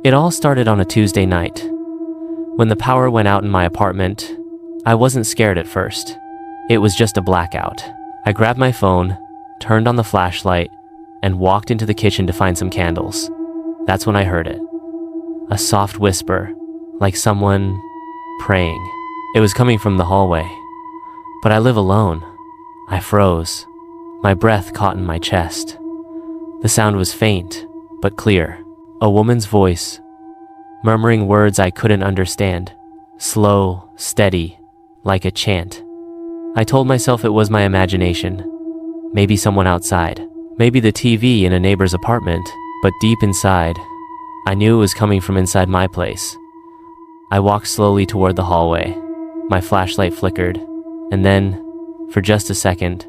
It all started on a Tuesday night. When the power went out in my apartment, I wasn't scared at first. It was just a blackout. I grabbed my phone, turned on the flashlight, and walked into the kitchen to find some candles. That's when I heard it. A soft whisper, like someone praying. It was coming from the hallway. But I live alone. I froze. My breath caught in my chest. The sound was faint, but clear. A woman's voice, murmuring words I couldn't understand. Slow, steady, like a chant. I told myself it was my imagination. Maybe someone outside. Maybe the TV in a neighbor's apartment. But deep inside, I knew it was coming from inside my place. I walked slowly toward the hallway. My flashlight flickered, and then, for just a second,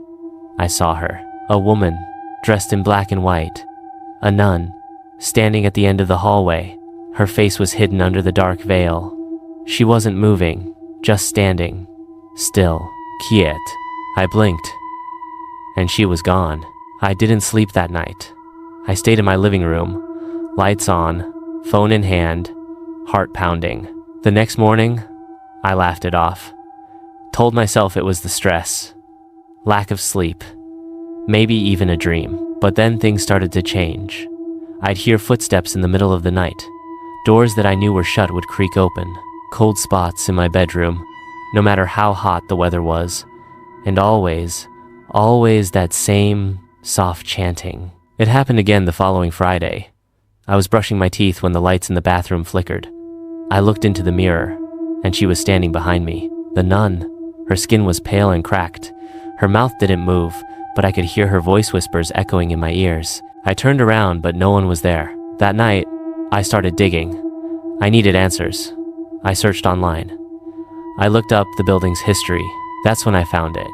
I saw her. A woman, dressed in black and white. A nun, standing at the end of the hallway. Her face was hidden under the dark veil. She wasn't moving, just standing. Still. Quiet. I blinked, and she was gone. I didn't sleep that night. I stayed in my living room, lights on, phone in hand, heart pounding. The next morning, I laughed it off. Told myself it was the stress, lack of sleep, maybe even a dream. But then things started to change. I'd hear footsteps in the middle of the night. Doors that I knew were shut would creak open. Cold spots in my bedroom, no matter how hot the weather was. And always that same soft chanting. It happened again the following Friday. I was brushing my teeth when the lights in the bathroom flickered. I looked into the mirror, and she was standing behind me. The nun. Her skin was pale and cracked. Her mouth didn't move, but I could hear her voice whispers echoing in my ears. I turned around, but no one was there. That night, I started digging. I needed answers. I searched online. I looked up the building's history. That's when I found it.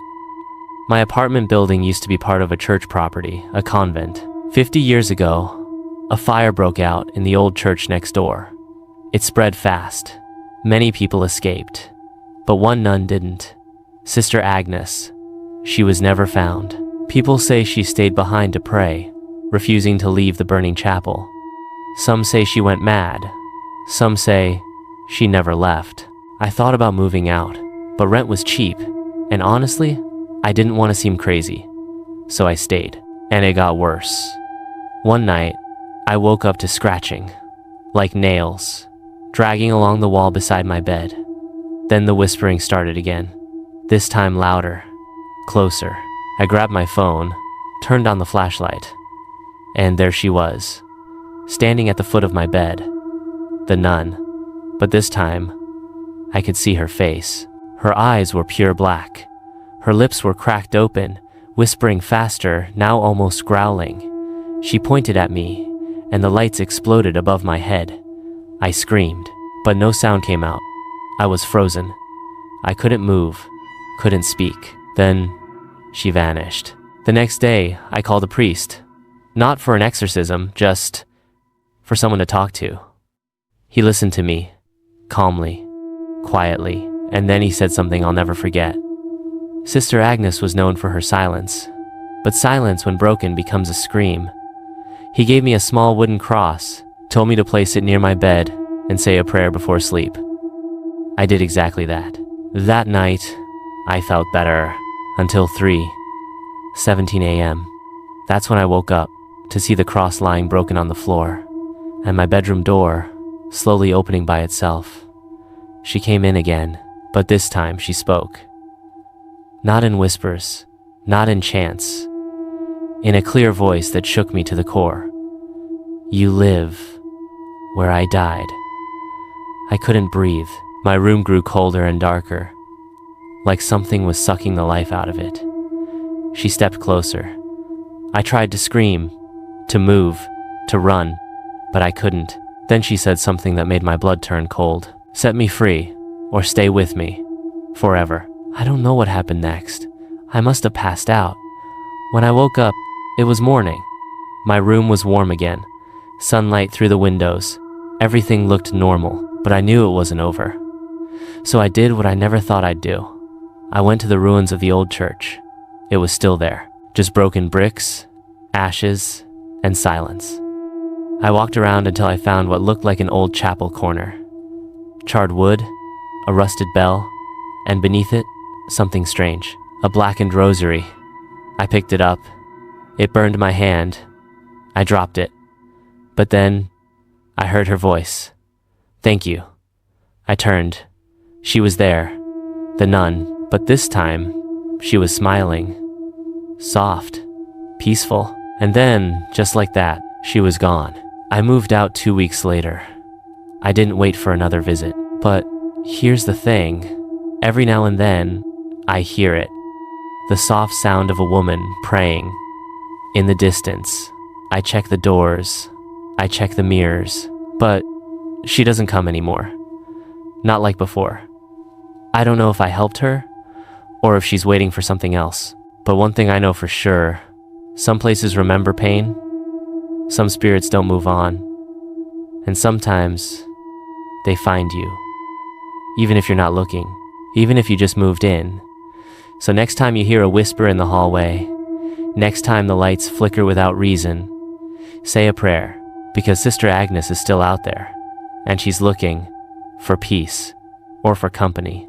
My apartment building used to be part of a church property, a convent. 50 years ago, a fire broke out in the old church next door. It spread fast. Many people escaped, but one nun didn't. Sister Agnes. She was never found. People say she stayed behind to pray, refusing to leave the burning chapel. Some say she went mad. Some say she never left. I thought about moving out, but rent was cheap, and honestly, I didn't want to seem crazy, so I stayed. And it got worse. One night, I woke up to scratching, like nails, dragging along the wall beside my bed. Then the whispering started again, this time louder, closer. I grabbed my phone, turned on the flashlight, and there she was, standing at the foot of my bed, the nun. But this time, I could see her face. Her eyes were pure black. Her lips were cracked open, whispering faster, now almost growling. She pointed at me, and the lights exploded above my head. I screamed, but no sound came out. I was frozen. I couldn't move, couldn't speak. Then, she vanished. The next day, I called a priest. Not for an exorcism, just for someone to talk to. He listened to me, calmly, quietly, and then he said something I'll never forget. Sister Agnes was known for her silence, but silence when broken becomes a scream. He gave me a small wooden cross, told me to place it near my bed, and say a prayer before sleep. I did exactly that. That night, I felt better, until 3:17 a.m. That's when I woke up, to see the cross lying broken on the floor, and my bedroom door slowly opening by itself. She came in again, but this time she spoke. Not in whispers, not in chants, in a clear voice that shook me to the core. You live where I died. I couldn't breathe. My room grew colder and darker, like something was sucking the life out of it. She stepped closer. I tried to scream, to move, to run, but I couldn't. Then she said something that made my blood turn cold. Set me free, or stay with me, forever. I don't know what happened next. I must have passed out. When I woke up, it was morning. My room was warm again, sunlight through the windows. Everything looked normal, but I knew it wasn't over. So I did what I never thought I'd do. I went to the ruins of the old church. It was still there, just broken bricks, ashes, and silence. I walked around until I found what looked like an old chapel corner. Charred wood, a rusted bell, and beneath it, something strange. A blackened rosary. I picked it up. It burned my hand. I dropped it. But then, I heard her voice. "Thank you." I turned. She was there, the nun, but this time, she was smiling. Soft, peaceful. And then, just like that, she was gone. I moved out 2 weeks later. I didn't wait for another visit. But here's the thing. Every now and then, I hear it. The soft sound of a woman praying. In the distance, I check the doors. I check the mirrors. But she doesn't come anymore. Not like before. I don't know if I helped her, or if she's waiting for something else. But one thing I know for sure, some places remember pain, some spirits don't move on, and sometimes they find you, even if you're not looking, even if you just moved in. So next time you hear a whisper in the hallway, next time the lights flicker without reason, say a prayer, because Sister Agnes is still out there, and she's looking for peace or for company.